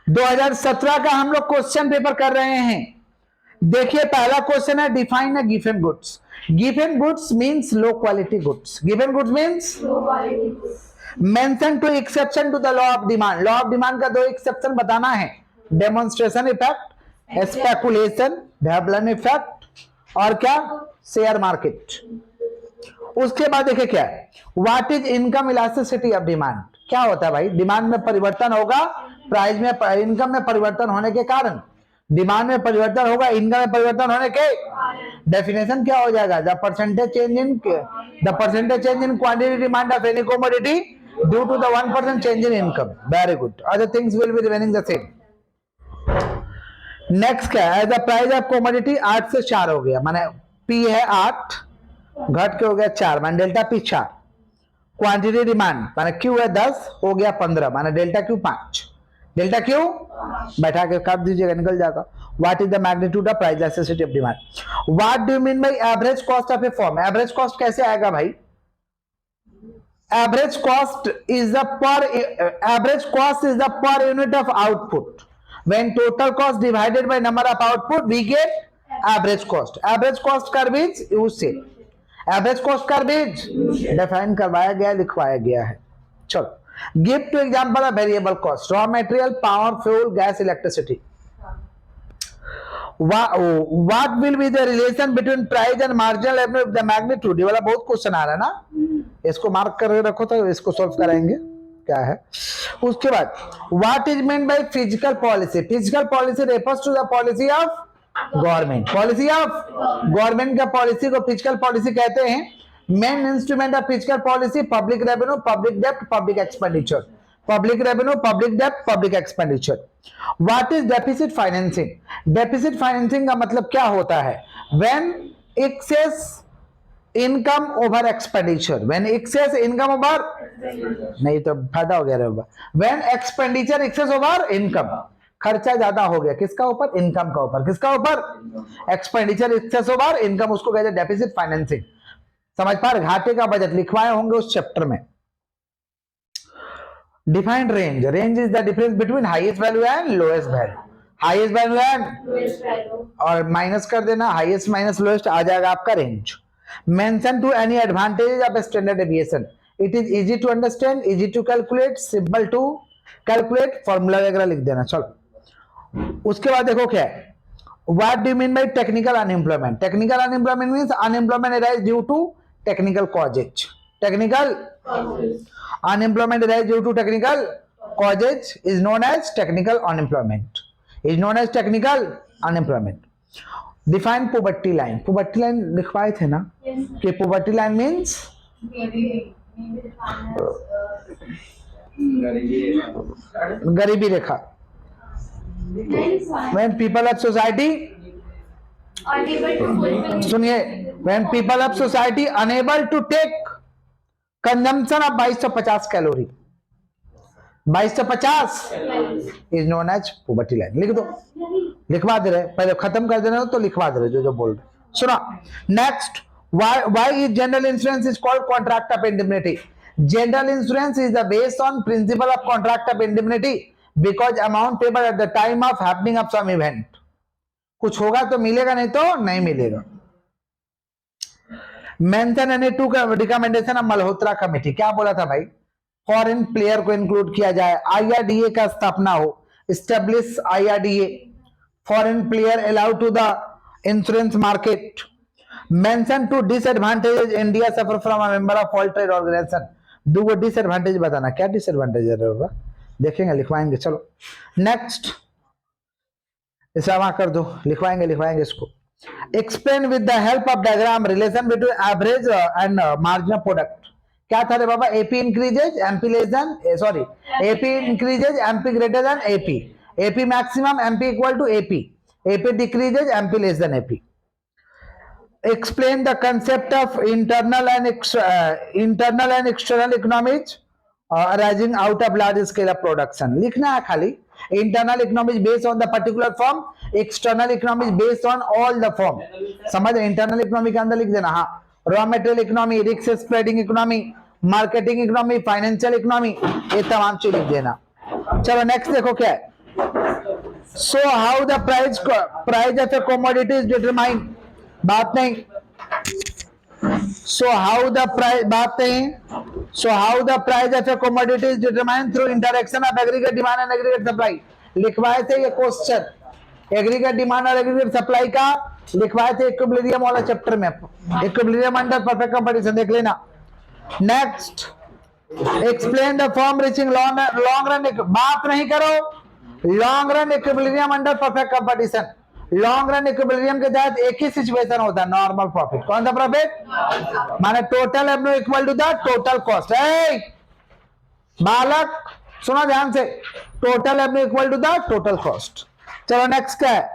2017 का हम लोग क्वेश्चन पेपर कर रहे हैं। देखिए पहला क्वेश्चन है define a given goods. Given goods means low quality goods. Given goods means low quality goods. Mention two exception to the law of demand. Law of demand का 2 एक्सेप्शन बताना है, demonstration effect, speculation, Veblen effect और क्या, share market. उसके बाद देखिए क्या है, what is income elasticity of demand. क्या होता है भाई, डिमांड में परिवर्तन होगा, प्राइस में, इनकम में परिवर्तन होने के कारण डिमांड में परिवर्तन होगा, इनकम में परिवर्तन होने के डेफिनेशन क्या हो जाएगा, the percentage change in quantity demand of any commodity due to the 1% change in income. Very good, other things will be remaining the same. Next क्या है, द प्राइस ऑफ कमोडिटी 8 से 4 हो गया, माने पी है 8 घट के हो गया 4, माने डेल्टा पी 4। क्वांटिटी डिमांड माने क्यू है 10 हो गया 15, माने डेल्टा क्यू 5। डेल्टा क्यू बैठा के काट दीजिएगा, निकल जाएगा। What is the magnitude of price elasticity of demand. What do you mean by average cost of a firm. Average cost कैसे आएगा भाई, average cost is the per unit of output. When total cost divided by number of output we get average cost. Average cost का बीज use से, average cost का बीज define करवाया गया, लिखवाया गया है। चलो, give two example of variable cost, raw material, power, fuel, gas, electricity. What will be the relation between price and marginal revenue of the magnitude। ये वाला बहुत क्वेश्चन आ रहा है ना, इसको मार्क करके रखो तो इसको सॉल्व कराएंगे क्या है। उसके बाद what is meant by fiscal policy। Physical policy refers to the policy of government. Policy of government का पॉलिसी को फिजिकल पॉलिसी कहते हैं। Main instrument of physical policy public revenue, public डेब्ट, public expenditure. Public revenue, public डेब्ट, public expenditure. What is deficit financing. Deficit financing का मतलब क्या होता है, when access income over expenditure. When access income over, नहीं तो फायदा हो गया रे बाबा, when expenditure access over income. खर्चा ज्यादा हो गया किसका ऊपर, इनकम का ऊपर। किसका ऊपर, एक्सपेंडिचर एक्सेस ओवर इनकम, उसको कहते हैं डेफिसिट फाइनेंसिंग। समझ पा रहे, घाटे का बजट लिखवाए होंगे उस चैप्टर में। Defined range. Range is the difference between highest value and lowest value. Highest value and और माइनस कर देना, हाईएस्ट माइनस लोएस्ट आ जाएगा आपका range. Mention to any advantage of standard deviation. It is easy to understand, easy to calculate, simple to calculate, formula वगैरह लिख देना। चलो, उसके बाद देखो क्या है, what do you mean by technical unemployment. Technical unemployment means unemployment arise due to technical causes. Technical unemployment arise due to technical causes is known as technical unemployment, is known as technical unemployment। define poverty line। poverty line लिखवाए थे ना कि poverty line means गरीबी रेखा। when people of society, सुनिए, when people of society unable to take consumption of 2250 calorie, 2250 is known as poverty line. लिख दो, लिखवा दे रहे, पहले खत्म कर देना तो लिखवा दे रहे जो जो बोल रहे। सुना, next, why is general insurance is called contract of indemnity. General insurance is the based on principle of contract of indemnity because amount payable at the time of happening of some event. कुछ होगा तो मिलेगा, नहीं तो नहीं मिलेगा। Mention any two का recommendation of Malhotra committee. क्या बोला था भाई, फॉरेन प्लेयर को इंक्लूड किया जाए, आईआरडीए का स्थापना हो, establish IRDA, foreign player allowed to the insurance market. Mention to disadvantages India suffer from a member of world trade organisation. दो डिसएडवांटेज बताना, क्या डिसएडवांटेज है देखेंगे, लिखवाएंगे। चलो नेक्स्ट, इसे वहां कर दो, लिखवाएंगे इसको। Explain with the help of diagram relation between average and marginal product. क्या था रे बाबा, AP increases, MP less than, sorry, AP increases, MP greater than AP, AP maximum, MP equal to AP, AP decreases, MP less than AP. Explain the concept of internal and external economies arising out of large scale of production। लिखना है खाली, internal economy is based on the particular firm, external economy is based on all the firm। समझ, internal economy के अंदर लिख देना, हाँ, raw material economy, risk spreading economy, marketing economy, financial economy, ये तमाम चीज लिख देना। चलो नेक्स्ट देखो क्या है, So how the price of a commodity is determined? बात नहीं. So how the price, बात नहीं. So how the price of a commodity is determined through interaction of aggregate demand and aggregate supply. लिखवाए थे ये क्वेश्चन, एग्रीगेट डिमांड और aggregate supply का लिखवाए थे इक्विलिब्रियम वाला चैप्टर में. इक्विलिब्रियम अंडर परफेक्ट कंपटीशन देख लेना. Next, explain the form reaching long run. बात नहीं करो. Long run equilibrium under perfect competition. Long run equilibrium के तहत एक ही सिचुएशन होता है, नॉर्मल प्रॉफिट. कौन सा प्रॉफिट? माने total revenue equal to the total cost. बालक सुनो ध्यान से, total revenue equal to the total cost. चलो नेक्स्ट क्या है?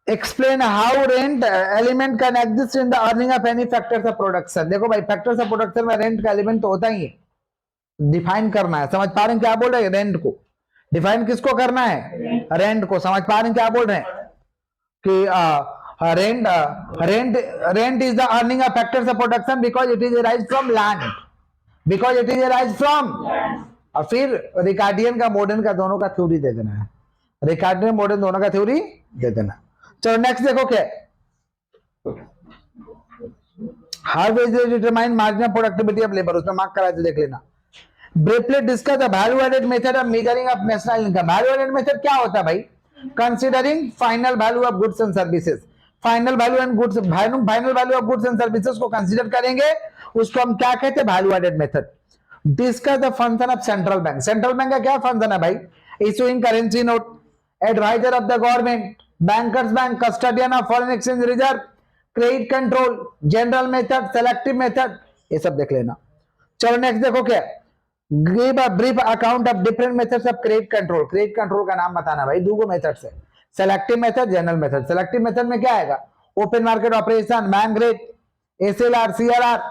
Explain how rent element can exist in the earning of any factors of production. देखो भाई, फैक्टर्स ऑफ प्रोडक्शन में रेंट का एलिमेंट तो होता ही है. डिफाइन करना है. समझ पा रहे हैं क्या बोल रहे हैं? रेंट को डिफाइन किसको करना है? रेंट को. समझ पा रहे हैं क्या बोल रहे हैं? कि rent is the earning of factors of production because it is arise from land. Because it is arise from. और फिर रिकार्डियन का मॉडर्न का दोनों का थ्योरी दे देना है. रिकार्डियन मॉडर्न दोनों का थ्योरी दे देना. चलो नेक्स्ट देखो क्या, how is determine marginal productivity of labour. उसमें मार्क करा देख लेना. Briefly discuss the value added method of measuring of national income. Value added method क्या होता है भाई? Considering final value of goods and services. Final value and goods, final value of goods and services को consider करेंगे. उसको हम क्या कहते हैं? Value added method. Discuss the function of central bank. Central bank का क्या फंक्शन है भाई? Issuing currency note, adviser of the government, bankers bank, custodian of foreign exchange reserve, credit control, general method, selective method, ये सब देख लेना. चलो next देखो क्या, give a brief account of different methods of credit control. Credit control का नाम बताना भाई. दो मेथड्स है, selective method, general method. Selective method में क्या आएगा? Open market operation, bank rate, SLR, CRR.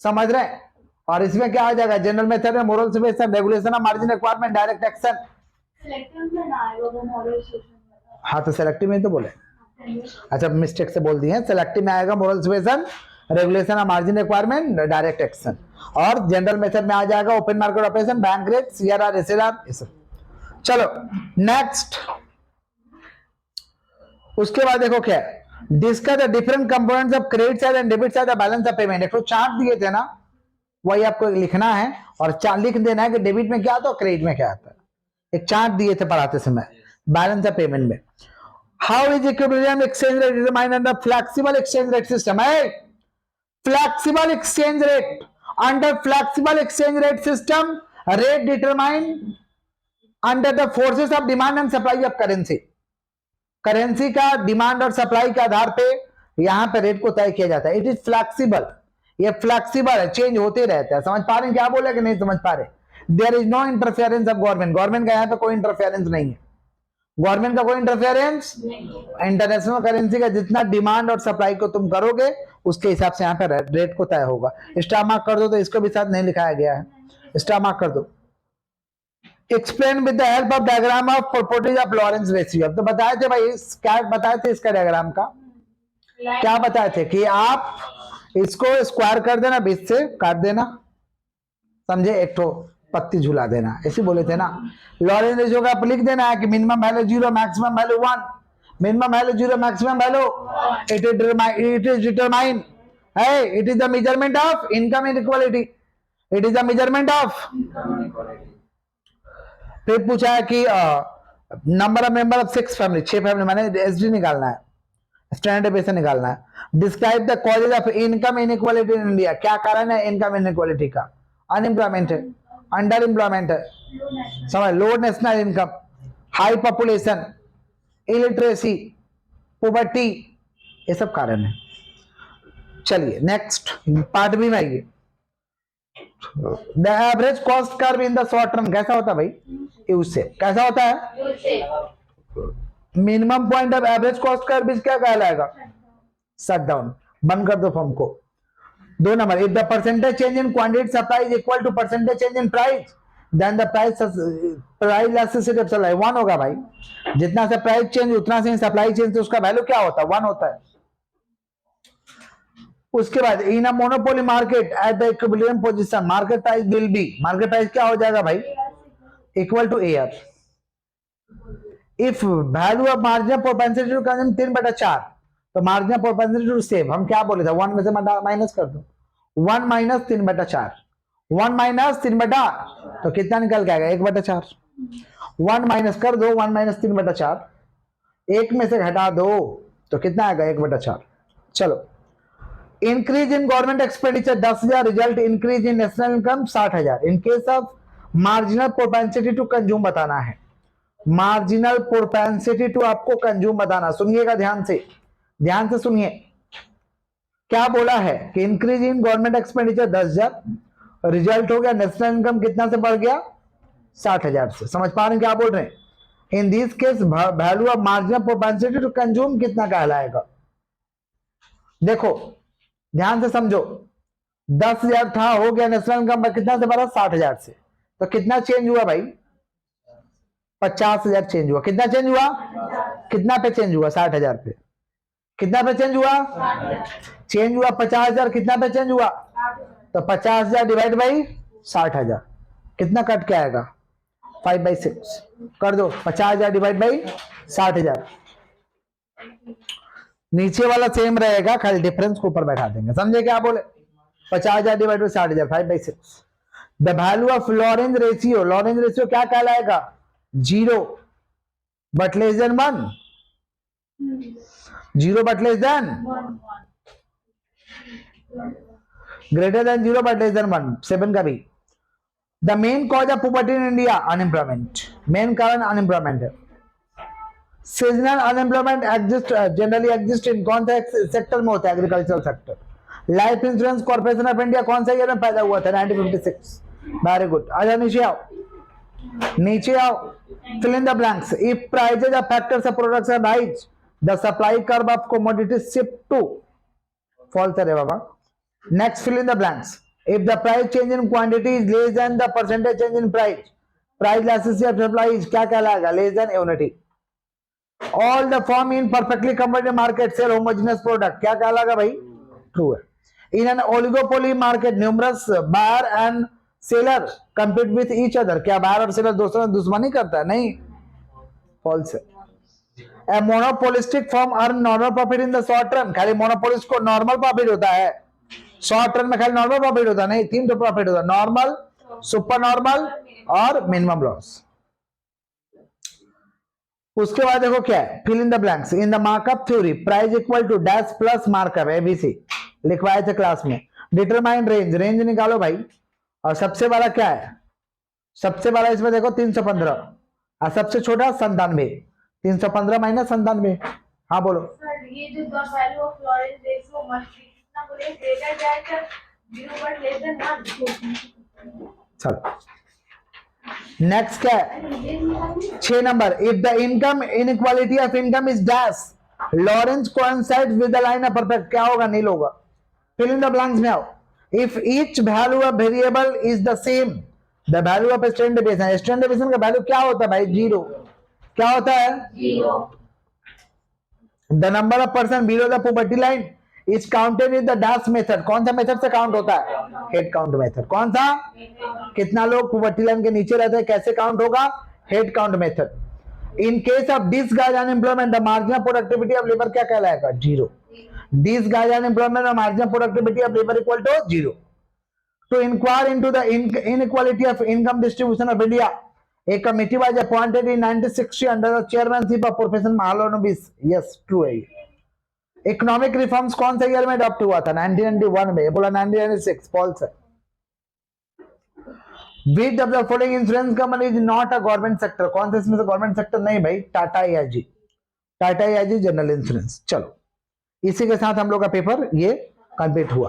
समझ रहे हैं? और इसमें क्या आ जाएगा? जनरल मेथड में moral suasion, regulation of margin requirement, direct action. हाँ तो सेलेक्टिव में तो बोले, अच्छा मिस्टेक से बोल दिए. सेलेक्टिव में आएगा moral suasion, regulation of margin requirement, direct action. और जनरल मेथड में आ जाएगा open market operation, bank rate, CRR, SLR, ये सब. चलो नेक्स्ट, उसके बाद देखो क्या, discuss the different components of credit side and debit side of balance of payment. एक तो चार्ट दिए थे ना, वही आपको लिखना है और लिख देना है कि डेबिट में क्या आता है और क्रेडिट में क्या आता है. एक चार्ट दिए थे पढ़ाते समय बैलेंस ऑफ पेमेंट में. How is equilibrium exchange rate determined under flexible exchange rate system. है flexible exchange rate. Under flexible exchange rate system, rate determined under the forces of demand and supply of currency. Currency का demand और supply के आधार पे यहां पे rate को तय किया जाता है. It is flexible. ये फ्लेक्सिबल है, चेंज होते रहता है. समझ पा रहे हैं क्या बोले कि नहीं समझ पा रहे? There is no interference of government. Government का यहाँ पे कोई इंटरफेरेंस नहीं है. गवर्नमेंट का कोई इंटरफेरेंस. इंटरनेशनल करेंसी का जितना डिमांड और सप्लाई को तुम करोगे उसके हिसाब से यहाँ पे रेट को तय होगा. स्टार मार्क कर दो, तो इसको भी साथ नहीं लिखाया गया है, स्टार मार्क कर दो. Explain with the help of diagram of properties of Lawrence ratio. तो बताए थे भाई, क्या बताए थे इसका डायग्राम का? क्या बताए थे कि आप इसको स्क्वायर कर देना, 20 से काट देना, समझे, एक तो पत्ती झुला देना, ऐसे बोले थे ना. लॉरेंस रेशियो का आप लिख देना है कि minimum value 0, maximum value 1. Minimum value 0, maximum value, it is determine है, it is the measurement of income inequality. It is the measurement of. फिर पूछा है कि number of member of 6 family, 6 family, माने एसडी निकालना है, स्टैंडर्ड बेस निकालना है. Describe the causes of income inequality in India. क्या कारण है इनकम इनइक्वालिटी का? अनएम्प्लॉयमेंट है, अंडर एम्प्लॉयमेंट है, समझ, लो national income, high population, illiteracy, poverty, ये सब कारण है. चलिए नेक्स्ट पार्ट भी में आइए. The average cost curve in the short term कैसा होता है भाई? उससे कैसा होता है? Minimum point of average cost curve is क्या कहलाएगा? Shut down. बंद कर दो फॉर्म को. 2 number, if the percentage change in quantity supply is equal to percentage change in price then the price elasticity of supply 1 होगा भाई. जितना से प्राइस चेंज उतना से सप्लाई चेंज, तो उसका वैल्यू क्या होता है? 1 होता है. उसके बाद in a monopoly market at the equilibrium position market price will be. Market price क्या हो जाएगा भाई? Equal to AR. If value of margin propensity to consume 3/4, तो मार्जिन प्रोपेंसिटी टू सेव हम क्या बोले थे, 1 में से माइनस कर दो, 1 माइनस 3/4, 1 माइनस 3 तो कितना निकल के आएगा 1/4, 1 माइनस कर दो, 1 माइनस 3/4, 1 में से घटा दो तो कितना आएगा 1/4। चलो, increase in government expenditure 10,000, result increase in national income 60,000। In case of marginal propensity to consume बताना है, मार्जिनल प्रोपेंसिटी टू आपको कंज्यूम बताना। सुनिएगा ध्यान से सुनिए, क्या बोला है कि increase in government expenditure 10,000, result हो गया नेशनल इनकम कितना से बढ़ गया 60,000 से। समझ पा रहे हैं क्या बोल रहे हैं? In this case value of marginal propensity to consume कितना कहलाएगा? देखो ध्यान से समझो, 10,000 था, हो गया नेशनल इनकम कितना से बढ़ा 60,000 से, तो कितना चेंज हुआ भाई 50,000 चेंज हुआ। कितना चेंज हुआ? कितना पे चेंज हुआ? 60,000 पे। कितना पे चेंज हुआ? चेंज हुआ 50,000। कितना पे चेंज हुआ? तो 50,000 डिवाइड बाई 60,000 कितना कट के आएगा 5/6 कर दो। 50,000 डिवाइड बाई 60,000, नीचे वाला सेम रहेगा, खाली डिफरेंस को ऊपर बैठा देंगे। समझे क्या बोले? 50,000 divide by 60,000 5/6। The value of Lorenz ratio, Lorenz ratio क्या कहलाएगा? 0 but less than 1, 0 but less than, greater than 0 but less than 1, 7 का भी। The main cause of poverty in India unemployment, main कारण अनएम्प्लॉयमेंट है। Seasonal unemployment exist, generally exist in कौन सा sector में होता है? Agricultural sector. Life insurance corporation of India कौन सा ईयर में पैदा हुआ था? 1956। Very good. आजा नीचे आओ, नीचे आओ, fill in the blanks. If prices of factors of production rise, the supply curve of commodities shift to false है बाबा। Next, fill in the blanks. If the price change in quantity is less than the percentage change in price, price elasticity of supply is क्या कहलाएगा? Less than unity. All the firm in perfectly competitive market sell homogeneous product, क्या कहलाएगा भाई? True है। In an oligopoly market, numerous buyer and seller compete with each other, क्या buyer और seller दोस्तों में दुश्मनी करता है? नहीं, फॉल्स है। A monopolistic firm earn normal profit in the short run, खाली मोनोपोलिस्ट को नॉर्मल प्रॉफिट होता है, शॉर्ट रन में खाली नॉर्मल प्रॉफिट होता है? नहीं, 3 तो प्रॉफिट होता है, नॉर्मल, सुपर नॉर्मल और मिनिमम लॉस। उसके बाद देखो क्या है, fill in the blanks. In the markup theory price equal to dash plus markup, ABC लिखवाए थे क्लास में। डिटरमाइन रेंज, रेंज निकालो भाई। और सबसे बड़ा क्या है? सबसे बड़ा इसमें देखो 315 और सबसे छोटा 97। 315 माइनस 97। हाँ बोलो सर, ये जो the value of Lorenz ratio must be कितना बोले? Greater than 0 but less than 1। चलो नेक्स्ट क्या है? 6 नंबर। If the income inequality of income is dash, Lorenz coincides with the line of perfect, क्या होगा? नील होगा। फिल इन द ब्लैंक्स में आओ। If each value of variable is the same, the value of standard deviation, standard deviation का value क्या होता है भाई? 0। क्या होता है? 0। The number of person below the poverty line is counted with the dash method, कौन सा मेथड से काउंट होता है? Head count method. कौन सा? कितना लोग पोवर्टी लाइन के नीचे रहते हैं, कैसे काउंट होगा? Head count method. In case of this guys unemployment, the marginal productivity of labour क्या कहलाएगा? 0। These guys unemployment or marginal productivity of labor equal to 0. To inquire into the inequality of income distribution of India, a committee was appointed in 1960 under the chairmanship of Professor Mahalanobis. Yes, true है। Economic reforms कौन से year में adopt हुआ था? 1991 में। बोला 1996, false है। Which of the following insurance company is not a government sector? कौन से इसमें से गवर्नमेंट सेक्टर नहीं भाई? Tata AIG, Tata AIG general insurance. चलो इसी के साथ हम लोग का पेपर ये कंप्लीट हुआ।